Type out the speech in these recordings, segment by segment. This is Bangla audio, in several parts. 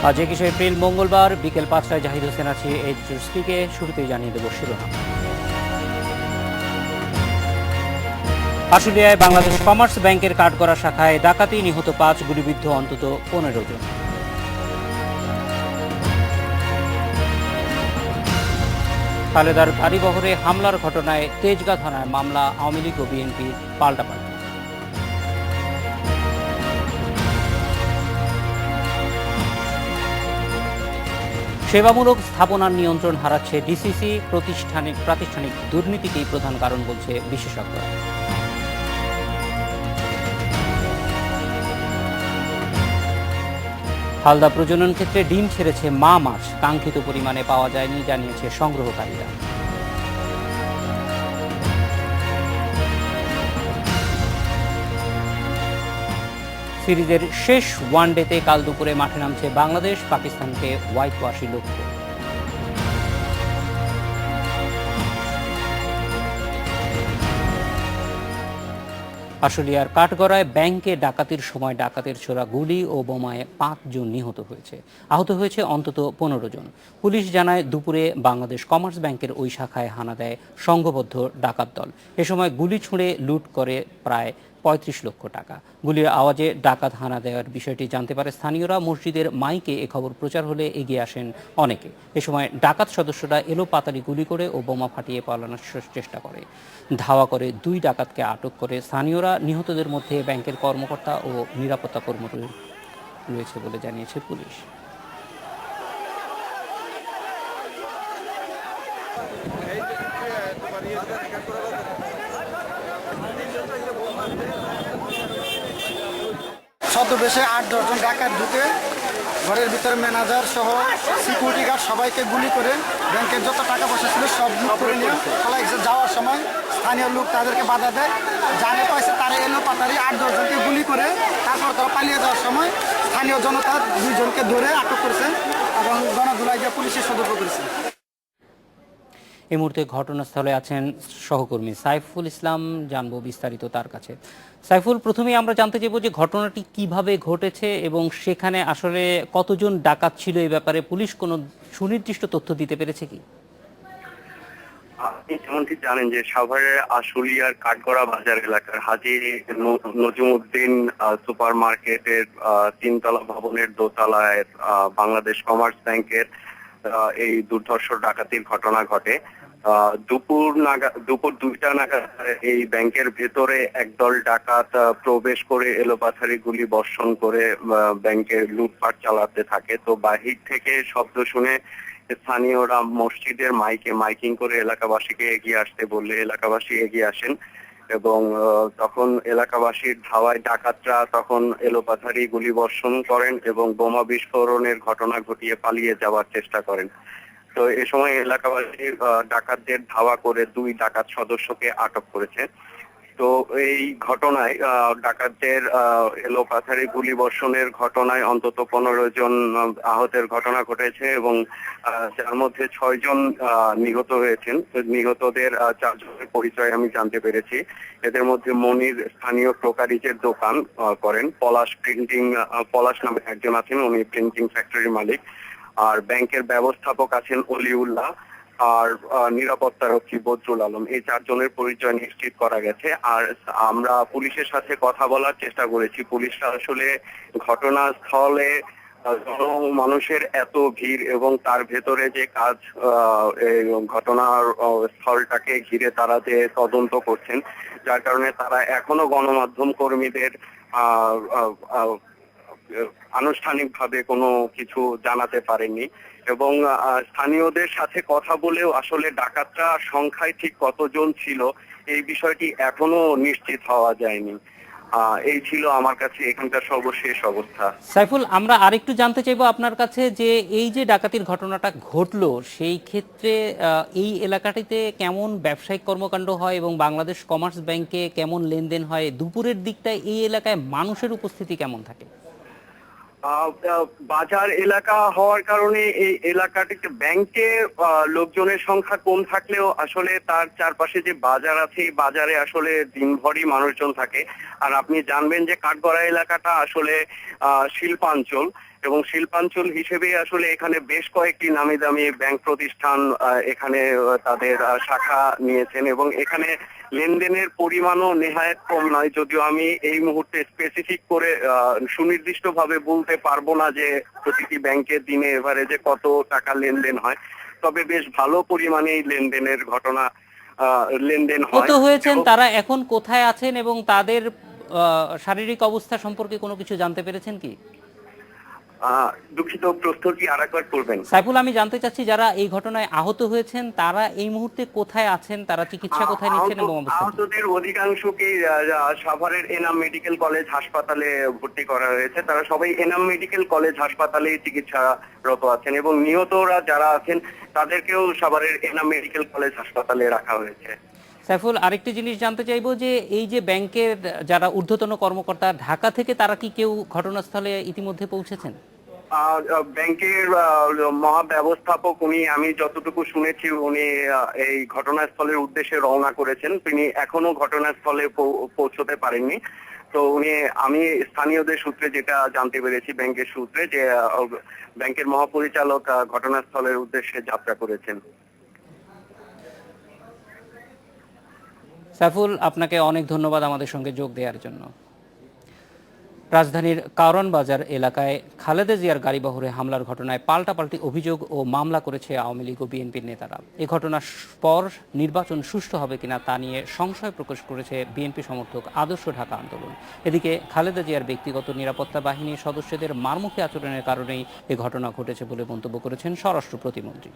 আজ 21 এপ্রিল মঙ্গলবার বিকেল 5টায় জাহিদ হোসেন আছি এইচএসপিকে শুরুতেই জানিয়ে দেব শিরোনাম। আশুলিয়ায় বাংলাদেশ কমার্স ব্যাংকের কাঠগড়া শাখায় ডাকাতি, নিহত 5, গুলিবিদ্ধ অন্তত 15 জন। খালেদার গাড়িবহরে হামলার ঘটনায় তেজগাঁ থানায় মামলা, আওয়ামী লীগ ও বিএনপি পাল্টাপাল্টি। সেবামূলক স্থাপনার নিয়ন্ত্রণ হারাচ্ছে ডিসিসি, প্রাতিষ্ঠানিক দুর্নীতিকেই প্রধান কারণ বলছে বিশেষজ্ঞরা। হালদা প্রজনন ক্ষেত্রে ডিম ছেড়েছে মা মাছ, কাঙ্ক্ষিত পরিমাণে পাওয়া যায়নি জানিয়েছে সংগ্রহকারীরা। সিরিজের শেষ ওয়ানডেতে কাল দুপুরে মাঠে নামছে বাংলাদেশ, পাকিস্তানকে হোয়াইট ওয়াশি লক্ষ্য। আশুলিয়ার কাঠগড়ায় ব্যাংকে ডাকাতির সময় ডাকাতের ছোড়া গুলি ও বোমায় 5 জন নিহত হয়েছে, আহত হয়েছে অন্তত 15 জন। পুলিশ জানায় দুপুরে বাংলাদেশ কমার্স ব্যাংকের ওই শাখায় হানা দেয় সংঘবদ্ধ ডাকাত দল। এ সময় গুলি ছুঁড়ে লুট করে প্রায় 35 লক্ষ টাকা। গুলির আওয়াজে ডাকাত হানা দেওয়ার বিষয়টি জানতে পারে স্থানীয়রা। মসজিদের মাইকে এ খবর প্রচার হলে এগিয়ে আসেন অনেকে। এ সময় ডাকাত সদস্যরা এলোপাতাড়ি গুলি করে ও বোমা ফাটিয়ে পালানোর চেষ্টা করে। ধাওয়া করে 2 ডাকাতকে আটক করে স্থানীয়রা। নিহতদের মধ্যে ব্যাংকের কর্মকর্তা ও নিরাপত্তা কর্মী রয়েছে বলে জানিয়েছে পুলিশ। ছদ্মবেশে 8-10 জন ডাকাত ঢুকে ঘরের ভিতরে ম্যানেজার সহ সিকিউরিটি গার্ড সবাইকে গুলি করে ব্যাংকের যত টাকা পয়সা ছিল সব লুট করে নিয়ে পালাই গেছে। যাওয়ার সময় স্থানীয় লোক তাদেরকে বাধা দেয়, জানে পাইছে তারা এলো পাতারি 8-10 জনকে গুলি করে তারপর তারা পালিয়ে যাওয়ার সময় স্থানীয় জনতা 2 জনকে ধরে আটক করেছে এবং গণধুলাই দিয়ে পুলিশে সতর্ক করেছে। এই মুহূর্তে ঘটনাস্থলে আছেন সহকর্মী সাইফুল ইসলাম, জানবো বিস্তারিত তার কাছে। সাইফুল, প্রথমেই আমরা জানতে চাইবো যে ঘটনাটি কিভাবে ঘটেছে এবং সেখানে আসলে কতজন ডাকাত ছিল, এই ব্যাপারে পুলিশ কোনো সুনির্দিষ্ট তথ্য দিতে পেরেছে কি? আপনি যেমনটি জানেন যে সাভারের আশুলিয়ার কাঠগড়া বাজার এলাকার হাজী নজিমউদ্দিন সুপার মার্কেটের 3তলা ভবনের দোতলায় বাংলাদেশ কমার্স ব্যাংকের এই দুর্ধর্ষ ডাকাতির ঘটনা ঘটে। দুপুর 2টা নাগাদ এই ব্যাংকের ভেতরে একদল ডাকাত প্রবেশ করে এলোপাথারি গুলি বর্ষণ করে ব্যাংকের লুটপাট চালাতে থাকে। তো বাহির থেকে শব্দ শুনে স্থানীয়রা মসজিদের মাইকিং করে এলাকাবাসীকে এগিয়ে আসতে বললে এলাকাবাসী এগিয়ে আসেন এবং তখন এলাকাবাসীর ধাওয়ায় ডাকাতরা তখন এলোপাথারি গুলি বর্ষণ করেন এবং বোমা বিস্ফোরণের ঘটনা ঘটিয়ে পালিয়ে যাওয়ার চেষ্টা করেন। তো এ সময় এলাকাবাসী ডাকাতদের ধাওয়া করে 2 ডাকাত সদস্যকে আটক করেছে। তো এই ঘটনায় ডাকাতদের এলোপাথারি গুলি বর্ষণের ঘটনায় অন্তত 15 জন আহতের ঘটনা ঘটেছে এবং যার মধ্যে 6 জন নিহত হয়েছেন। নিহতদের 4 জনের পরিচয় আমি জানতে পেরেছি। এদের মধ্যে মনির স্থানীয় ক্রোকারিজের দোকান করেন, পলাশ নামে একজন আছেন, উনি প্রিন্টিং ফ্যাক্টরির মালিক। আর ব্যাংকের ব্যবস্থাপক আছেন অলিউল্লাহ, আর নিরাপত্তা রক্ষী বদরুল আলম। এই 4 জনের পরিচয় নিশ্চিত করা গেছে। আর আমরা পুলিশের সাথে কথা বলার চেষ্টা করেছি। পুলিশরা আসলে ঘটনাস্থলে মানুষের এত ভিড় এবং তার ভেতরে যে কাজ, ঘটনার স্থলটাকে ঘিরে তারা যে তদন্ত করছেন, যার কারণে তারা এখনো গণমাধ্যম কর্মীদের আনুষ্ঠানিকভাবে কোনো কিছু জানাতে পারেননি এবং স্থানীয়দের সাথে কথা বলেও আসলে ডাকাতরা সংখ্যায় ঠিক কতজন ছিল এই বিষয়টি এখনো নিশ্চিত হওয়া যায়নি। এই ছিল আমার কাছে এখানকার সর্বশেষ অবস্থা। সাইফুল, আমরা আরেকটু জানতে চাইবো আপনার কাছে যে এই যে ডাকাতির ঘটনাটা ঘটলো সেই ক্ষেত্রে এই এলাকাটিতে কেমন ব্যবসায়িক কর্মকাণ্ড হয় এবং বাংলাদেশ কমার্স ব্যাংকে কেমন লেনদেন হয়, দুপুরের দিকটায় এই এলাকায় মানুষের উপস্থিতি কেমন থাকে? বাজার এলাকা হওয়ার কারণে এই এলাকাটিতে ব্যাংকে লোকজনের সংখ্যা কম থাকলেও আসলে তার চারপাশে যে বাজার আছে এই বাজারে আসলে দিনভরই মানুষজন থাকে। আর আপনি জানবেন যে কাঠগড়া এলাকাটা আসলে শিল্পাঞ্চল এবং শিল্পাঞ্চল হিসেবে আসলে এখানে বেশ কয়েকটি নামি দামি ব্যাংক প্রতিষ্ঠান এখানে তাদের শাখা নিয়েছেন এবং এখানে লেনদেনের পরিমাণও নেহায়েত কম নয়। যদিও আমি এই মুহূর্তে স্পেসিফিক করে সুনির্দিষ্টভাবে বলতে পারবো না যে প্রতিটি ব্যাংকে দিনে এভারেজে কত টাকা লেনদেন হয়, তবে বেশ ভালো পরিমাণেই লেনদেন হয়। কত হয়েছেন, তারা এখন কোথায় আছেন এবং তাদের শারীরিক অবস্থা সম্পর্কে কোনো কিছু জানতে পেরেছেন কি? দুঃখিত, প্রশ্নটি আরেকবার করবেন। সাইফুল, আমি জানতে চাচ্ছি যারা এই ঘটনায় আহত হয়েছেন তারা এই মুহূর্তে কোথায় আছেন, তারা চিকিৎসা কোথায় নিচ্ছেন এবং অবস্থা কি? আহতদের অধিকাংশকেই সাভারের এনাম মেডিকেল কলেজ হাসপাতালে ভর্তি করা হয়েছে। তারা সবাই এনাম মেডিকেল কলেজ হাসপাতালে চিকিৎসারত আছেন এবং নিহতরা যারা আছেন তাদেরকেও সাভারের এনাম মেডিকেল কলেজ হাসপাতালে রাখা হয়েছে। সাইফুল, আরেকটি জিনিস জানতে চাইবো যে এই যে ব্যাংকের যারা ঊর্ধ্বতন কর্মকর্তা ঢাকা থেকে, তারা কি কেউ ঘটনাস্থলে ইতিমধ্যে পৌঁছেছেন? ব্যাংকের মহাব্যবস্থাপক উনি, আমি যতটুকু শুনেছি, উনি এই ঘটনাস্থলের উদ্দেশ্যে রওনা করেছেন। তিনি এখনো ঘটনাস্থলে পৌঁছতে পারেননি। তো আমি স্থানীয়দের সূত্রে যেটা জানতে পেরেছি, ব্যাংকের সূত্রে, যে ব্যাংকের মহাপরিচালক ঘটনাস্থলের উদ্দেশ্যে যাত্রা করেছেন। সাইফুল, আপনাকে অনেক ধন্যবাদ আমাদের সঙ্গে যোগ দেওয়ার জন্য। রাজধানীর কারওয়ান বাজার এলাকায় খালেদা জিয়ার গাড়িবহরে হামলার ঘটনায় পাল্টাপাল্টি অভিযোগ ও মামলা করেছে আওয়ামী লীগ ও বিএনপির নেতারা। এ ঘটনার পর নির্বাচন সুষ্ঠু হবে কিনা তা নিয়ে সংশয় প্রকাশ করেছে বিএনপি সমর্থক আদর্শ ঢাকা আন্দোলন। এদিকে খালেদা জিয়ার ব্যক্তিগত নিরাপত্তা বাহিনীর সদস্যদের মারমুখী আচরণের কারণেই এ ঘটনা ঘটেছে বলে মন্তব্য করেছেন স্বরাষ্ট্র প্রতিমন্ত্রী।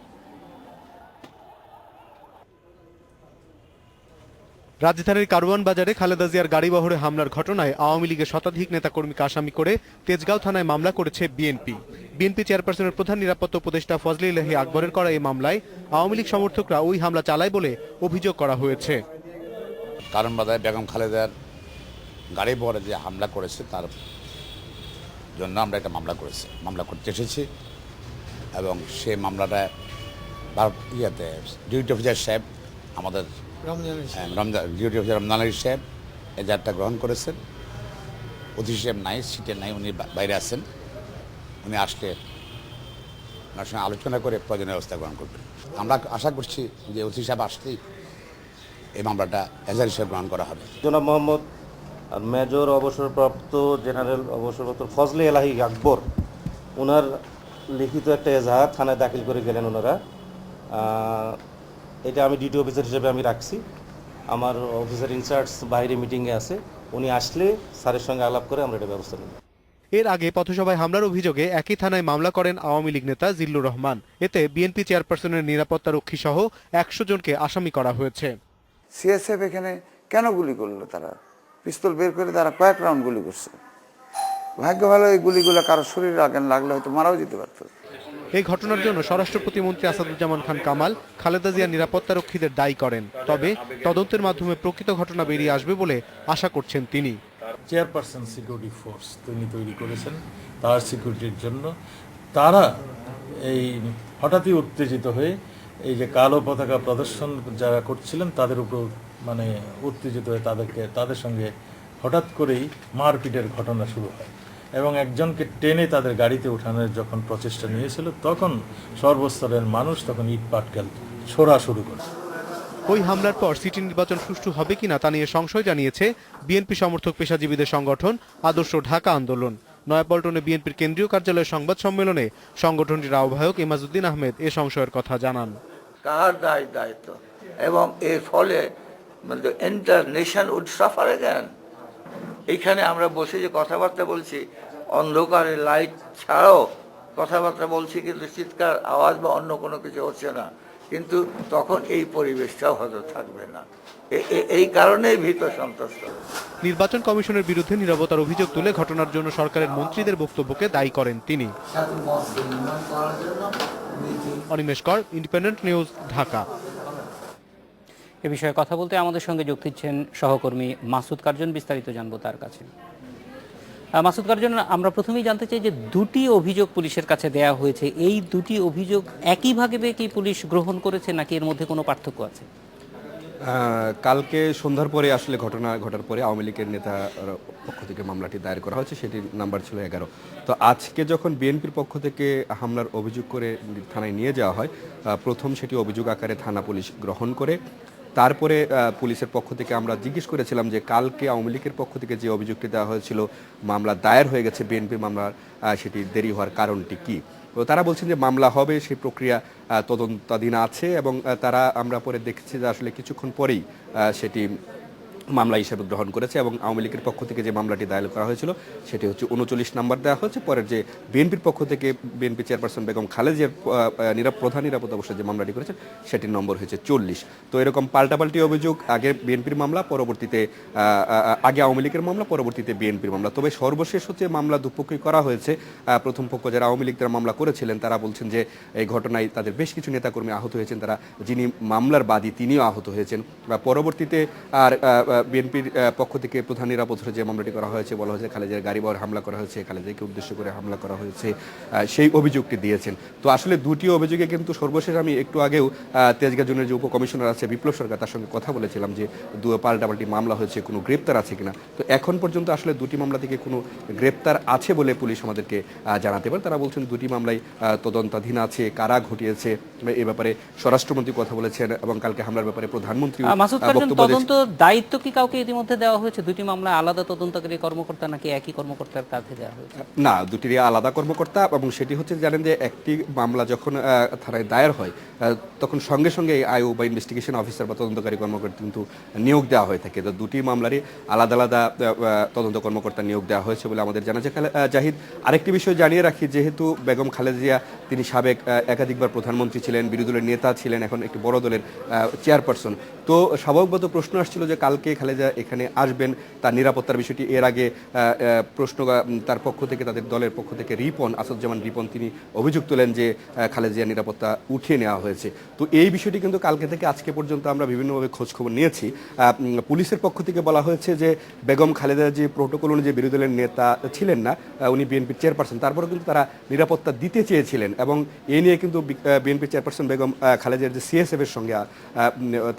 রাজধানীর কারওয়ান বাজারে খালেদা জিয়ার গাড়িবহরে হামলার ঘটনায় আওয়ামী লীগের শতাধিক নেতাকর্মীকে আসামি করে তেজগাঁও থানায় মামলা করেছে বিএনপি চেয়ারপারসনের প্রধান নিরাপত্তা উপদেষ্টা ফজলে ইলাহি আকবরের করা এই মামলায় আওয়ামী লীগ সমর্থকরা ওই হামলা চালায় বলে অভিযোগ করা হয়েছে। কারওয়ান বাজারে বেগম খালেদার গাড়িবহরে যে হামলা করেছে তার জন্য আমরা একটা মামলা করতে এসেছি এবং সেই মামলাটা ডিউটি অফিসার সাহেব, আমাদের ডিউটি অফিসার রমজান আলী সাহেব এজাহারটা গ্রহণ করেছেন। অতিথি সাহেব নাই, সিটে নাই, উনি বাইরে আছেন। উনি আসলে ওনার সঙ্গে আলোচনা করে প্রয়োজনীয় ব্যবস্থা গ্রহণ করবেন। আমরা আশা করছি যে অতিথি সাহেব আসলেই এই মামলাটা এজাহার হিসেবে গ্রহণ করা হবে। জনাব মোহাম্মদ মেজর অবসরপ্রাপ্ত জেনারেল অবসরপ্রাপ্ত ফজলে এলাহি আকবর, ওনার লিখিত একটা এজাহার থানায় দাখিল করে গেলেন ওনারা। এটা আমি ডিউটি অফিসার হিসেবে আমি রাখছি। আমার অফিসার ইনচার্জ বাইরে মিটিংয়ে আছে, উনি আসলে স্যারের সঙ্গে আলাপ করে আমরা এটা ব্যবস্থা নেব। এর আগে পথসভায় হামলার অভিযোগে একই থানায় মামলা করেন আওয়ামী লীগ নেতা জিল্লুর রহমান। এতে বিএনপি চেয়ারপারসনের নিরাপত্তা রক্ষী সহ 100 জনকে আসামি করা হয়েছে। সিএসএফ এখানে কেন গুলি করলো? তারা পিস্তল বের করে তারা কয়েক রাউন্ড গুলি করছে। ভাগ্য ভালো এই গুলিগুলো কারো শরীরে লাগলে হয়তো মারাও যেতে পারত। এই ঘটনার জন্য স্বরাষ্ট্র প্রতিমন্ত্রী আসাদুজ্জামান খান কামাল খালেদা জিয়ার নিরাপত্তা রক্ষীদের দায়ী করেন। তবে তদন্তের মাধ্যমে প্রকৃত ঘটনা বেরিয়ে আসবে বলে আশা করছেন তিনি। চেয়ারপারসন সিকিউরিটি ফোর্স তিনি তৈরি করেছেন তার সিকিউরিটির জন্য। তারা এই হঠাৎই উত্তেজিত হয়ে এই যে কালো পতাকা প্রদর্শন যারা করছিলেন তাদের উপর উত্তেজিত হয়ে তাদের সঙ্গে হঠাৎ করেই মারপিটের ঘটনা শুরু হয় এবং একজনকে টেনে তাদের গাড়িতে ওঠানোর যখন প্রচেষ্টা নিয়েছিল তখন সর্বস্তরের মানুষ তখন ইট পাটকেল ছোড়া শুরু করে। ওই হামলার পর সিটি নির্বাচন সুষ্ঠু হবে কিনা তা নিয়ে সংশয় জানিয়েছে বিএনপি সমর্থক পেশাজীবীদের সংগঠন আদর্শ ঢাকা আন্দোলন। নয়াপল্টনে বিএনপির কেন্দ্রীয় কার্যালয়ের সংবাদ সম্মেলনে সংগঠনটির আহ্বায়ক ইমাজউদ্দিন আহমেদ এ সংশয়ের কথা জানান। কার দায়িত্ব এবং এর ফলে entire nation would suffer again. এইখানে আমরা বসে যে কথাবার্তা বলছি, অন্ধকারে লাইট ছাড়াও কথাবার্তা বলছি, কিন্তু চিৎকার আওয়াজ বা অন্য কোনো কিছু হচ্ছে না, কিন্তু তখন এই পরিবেশটাও হয়তো থাকবে না। এই কারণেই ভীত সন্ত্রস্ত। নির্বাচন কমিশনের বিরুদ্ধে নীরবতার অভিযোগ তুলে ঘটনার জন্য সরকারের মন্ত্রীদের বক্তব্যকে দায়ী করেন তিনি। অনিমেষ কর, ইন্ডিপেন্ডেন্ট নিউজ, ঢাকা। এ বিষয়ে কথা বলতে আমাদের সঙ্গে যোগ দিচ্ছেন সহকর্মী মাসুদ কার্জন। বিস্তারিত জানবো তার কাছে। মাসুদ কার্জন, আমরা প্রথমেই জানতে চাই যে দুটি অভিযোগ পুলিশের কাছে দেয়া হয়েছে, এই দুটি অভিযোগ একই ভাবে কি পুলিশ গ্রহণ করেছে নাকি এর মধ্যে কোনো পার্থক্য আছে? কালকে সন্ধ্যার পরে আসলে ঘটনা ঘটার পরে আওয়ামী লীগের নেতা পক্ষ থেকে মামলাটি দায়ের করা হয়েছে, সেটির নাম্বার ছিল 11। তো আজকে যখন বিএনপির পক্ষ থেকে হামলার অভিযোগ করে থানায় নিয়ে যাওয়া হয়, প্রথম সেটি অভিযোগ আকারে থানা পুলিশ গ্রহণ করে। তারপরে পুলিশের পক্ষ থেকে আমরা জিজ্ঞেস করেছিলাম যে কালকে আওয়ামী লীগের পক্ষ থেকে যে অভিযোগটি দেওয়া হয়েছিল, মামলা দায়ের হয়ে গেছে বিএনপির মামলার, সেটি দেরি হওয়ার কারণটি কী। তো তারা বলছেন যে মামলা হবে, সেই প্রক্রিয়া তদন্তাধীন আছে, এবং তারা আমরা পরে দেখছি যে আসলে কিছুক্ষণ পরেই সেটি মামলা হিসেবে গ্রহণ করেছে, এবং আওয়ামী লীগের পক্ষ থেকে যে মামলাটি দায়ের করা হয়েছিল সেটি হচ্ছে 39 নম্বর দেওয়া হয়েছে। পরের যে বিএনপির পক্ষ থেকে বিএনপি চেয়ারপারসন বেগম খালেদার প্রধান নিরাপত্তা অবশ্যই যে মামলাটি করেছেন সেটির নম্বর হয়েছে 40। তো এরকম পাল্টাপাল্টি অভিযোগ, আগে বিএনপির মামলা, পরবর্তীতে আগে আওয়ামী লীগের মামলা, পরবর্তীতে বিএনপির মামলা। তবে সর্বশেষ হচ্ছে মামলা দুপক্ষই করা হয়েছে। প্রথম পক্ষ যারা আওয়ামী লীগ তারা মামলা করেছিলেন তারা বলছেন যে এই ঘটনায় তাদের বেশ কিছু নেতাকর্মী আহত হয়েছেন, তারা যিনি মামলার বাদী তিনিও আহত হয়েছেন। পরবর্তীতে আর বিএনপির পক্ষ থেকে প্রধান নিরাপত্তা যে মামলাটি করা হয়েছে, বলা হয়েছে খালেদার গাড়ি বহর হামলা করা হয়েছে, খালেদাকে উদ্দেশ্য করে হামলা করা হয়েছে, সেই অভিযোগটি দিয়েছেন। তো আসলে দুটি অভিযোগে কিন্তু সর্বশেষ আমি একটু আগেও তেজগাঁ জোনের যে উপকমিশনার আছে বিপ্লব সরকার, তার সঙ্গে কথা বলেছিলাম যে পাল্টাপাল্টি মামলা হয়েছে, কোনো গ্রেপ্তার আছে কিনা। তো এখন পর্যন্ত আসলে দুটি মামলা থেকে কোনো গ্রেপ্তার আছে বলে পুলিশ আমাদেরকে জানাতে পারে। তারা বলছেন দুটি মামলাই তদন্তাধীন আছে, কারা ঘটিয়েছে এ ব্যাপারে স্বরাষ্ট্রমন্ত্রী কথা বলেছেন, এবং কালকে হামলার ব্যাপারে প্রধানমন্ত্রী তদন্ত দায়িত্ব কি কাউকে ইতিমধ্যে দেওয়া হয়েছে? দুটি মামলা আলাদা তদন্তকারী কর্মকর্তা নাকি একই কর্মকর্তার কাছে দেওয়া হয়েছে? না, দুটিরই আলাদা কর্মকর্তা, এবং সেটি হচ্ছে জানেন যে একটি মামলা যখন থানায় দায়ের হয় তখন সঙ্গে সঙ্গে আইও বা ইনভেস্টিগেশন অফিসার বা তদন্তকারী কর্মকর্তা কিন্তু নিয়োগ দেওয়া হয়ে থাকে। তো দুটি মামলারই আলাদা আলাদা তদন্ত কর্মকর্তা নিয়োগ দেওয়া হয়েছে বলে আমাদের জানা যায়। জাহিদ, আরেকটি বিষয় জানিয়ে রাখি, যেহেতু বেগম খালেদা জিয়া তিনি সাবেক একাধিকবার প্রধানমন্ত্রী ছিলেন, বিরোধী দলের নেতা ছিলেন, এখন একটি বড় দলের চেয়ারপারসন। তো স্বাভাবিকগত প্রশ্ন আসছিল যে কালকে খালেদা এখানে আসবেন, তার নিরাপত্তার বিষয়টি এর আগে প্রশ্ন তার পক্ষ থেকে, তাদের দলের পক্ষ থেকে আসাদুজ্জামান রিপন তিনি অভিযোগ তোলেন যে খালেদা জিয়ার নিরাপত্তা উঠিয়ে নেওয়া হয়েছে। তো এই বিষয়টি কিন্তু কালকে থেকে আজকে পর্যন্ত আমরা বিভিন্নভাবে খোঁজখবর নিয়েছি। পুলিশের পক্ষ থেকে বলা হয়েছে যে বেগম খালেদা যে প্রোটোকল অনুযায়ী বিরোধী দলের নেতা ছিলেন না, উনি বিএনপির চেয়ারপারসন, তারপরেও কিন্তু তারা নিরাপত্তা দিতে চেয়েছিলেন, এবং এ নিয়ে কিন্তু বিএনপির চেয়ারপারসন বেগম খালেদার যে সিএসএফ এর সঙ্গে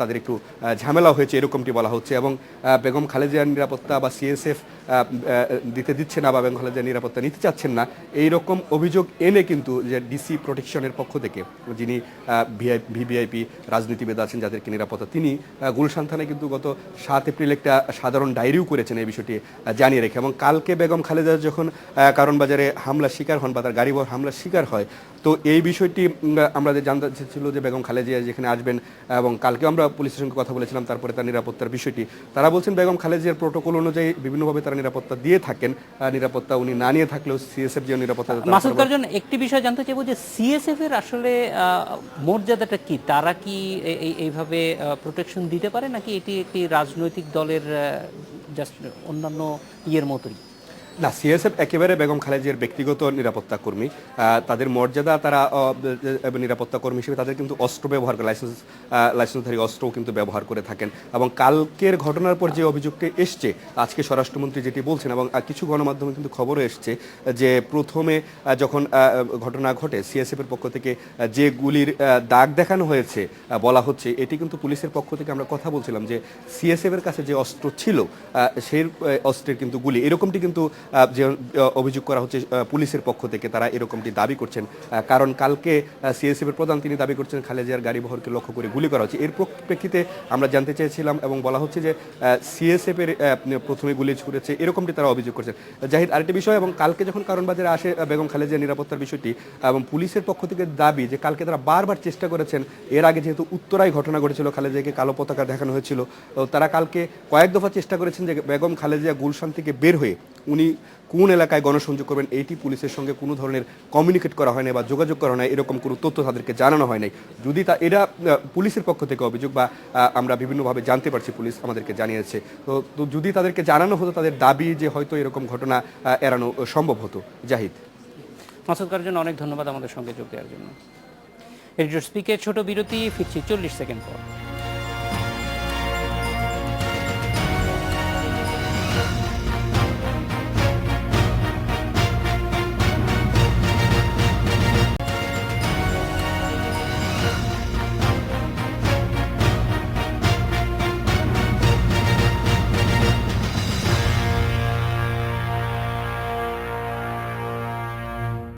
তাদের একটু ঝামেলা হয়েছে এরকমটি বলা হচ্ছে, এবং বেগম খালেদার নিরাপত্তা বা সিএসএফ দিতে দিচ্ছে না বা বেগম খালেদার নিরাপত্তা নিতে চাচ্ছেন না, এইরকম অভিযোগ এনে কিন্তু যে ডিসি প্রোটেকশনের পক্ষ থেকে, যিনি ভিভিআইপি রাজনীতিবিদ আছেন যাদেরকে নিরাপত্তা, তিনি গুলশান থানায় কিন্তু গত 7 এপ্রিল একটা সাধারণ ডায়েরিও করেছেন এই বিষয়টি জানিয়ে রেখে। এবং কালকে বেগম খালেদা যখন কারণ বাজারে হামলা শিকার হন বা তার গাড়ি বহর হামলার শিকার হয়, তো এই বিষয়টি আমাদের জানতে ছিল যে বেগম খালেদা জিয়া যেখানে আসবেন, এবং কালকে আমরা পুলিশের সঙ্গে কথা বলেছিলাম, তারপরে তার নিরাপত্তার বিষয়টি তারা বলছেন বেগম খালেদা জিয়ার প্রোটোকল অনুযায়ী বিভিন্নভাবে তারা নিরাপত্তা দিয়ে থাকেন, নিরাপত্তা উনি না নিয়ে থাকলেও সিএসএফ যে নিরাপত্তা। মাসুদ কার্জন, একটি বিষয় জানতে চাইবো যে সিএসএফ এর আসলে মর্যাদাটা কি? তারা কি এইভাবে প্রোটেকশন দিতে পারে, নাকি এটি একটি রাজনৈতিক দলের জাস্ট অন্যান্য ইয়ের মতোই? না, সিএসএফ একেবারে বেগম খালেদা জিয়ার ব্যক্তিগত নিরাপত্তা কর্মী, তাদের মর্যাদা, তারা নিরাপত্তা কর্মী হিসেবে তাদের কিন্তু অস্ত্র ব্যবহার করে, লাইসেন্সধারী অস্ত্রও কিন্তু ব্যবহার করে থাকেন। এবং কালকের ঘটনার পর যে অভিযোগটি এসছে, আজকে স্বরাষ্ট্রমন্ত্রী যেটি বলছেন, এবং কিছু গণমাধ্যমে কিন্তু খবরও এসছে যে প্রথমে যখন ঘটনা ঘটে সিএসএফ এর পক্ষ থেকে যে গুলির দাগ দেখানো হয়েছে বলা হচ্ছে, এটি কিন্তু পুলিশের পক্ষ থেকে আমরা কথা বলছিলাম যে সিএসএফ এর কাছে যে অস্ত্র ছিল সেই অস্ত্রের কিন্তু গুলি, এরকমটি কিন্তু যে অভিযোগ করা হচ্ছে পুলিশের পক্ষ থেকে, তারা এরকমটি দাবি করছেন। কারণ কালকে সিএসএফ এর প্রধান তিনি দাবি করছেন খালেদা জিয়ার গাড়ি বহরকে লক্ষ্য করে গুলি করা হচ্ছে। এর প্রেক্ষিতে আমরা জানতে চেয়েছিলাম, এবং বলা হচ্ছে যে সিএসএফ এর প্রথমে গুলি ছুড়েছে, এরকমটি তারা অভিযোগ করছেন। জাহিদ, আরেকটি বিষয়, এবং কালকে যখন কারণ বাজারে আসে বেগম খালেদা জিয়ার নিরাপত্তার বিষয়টি, এবং পুলিশের পক্ষ থেকে দাবি যে কালকে তারা বারবার চেষ্টা করেছেন, এর আগে যেহেতু উত্তরায় ঘটনা ঘটেছিল, খালেদা জিয়াকে কালো পতাকা দেখানো হয়েছিল, তারা কালকে কয়েক দফা চেষ্টা করেছেন যে বেগম খালেদা জিয়া গুলশান থেকে বের হয়ে উনি কোন এলাকায় গণসংযোগ করবেন, এইটি পুলিশের সঙ্গে কোনো ধরনের কমিউনিকেট করা হয় না বা যোগাযোগ করা হয় না, এরকম কোনো তথ্য তাদেরকে জানানো হয় নাই। যদি এরা পুলিশের পক্ষ থেকে অভিযোগ বা আমরা বিভিন্নভাবে জানতে পারছি, পুলিশ আমাদেরকে জানিয়েছে, তো যদি তাদেরকে জানানো হতো তাদের দাবি যে হয়তো এরকম ঘটনা এড়ানো সম্ভব হতো। জাহিদ, মাসুদ কার্জন, অনেক ধন্যবাদ আমাদের সঙ্গে যোগ দেওয়ার জন্য। এডিটর স্পিকের ছোট বিরতি, ফিরছি 40 সেকেন্ড পর।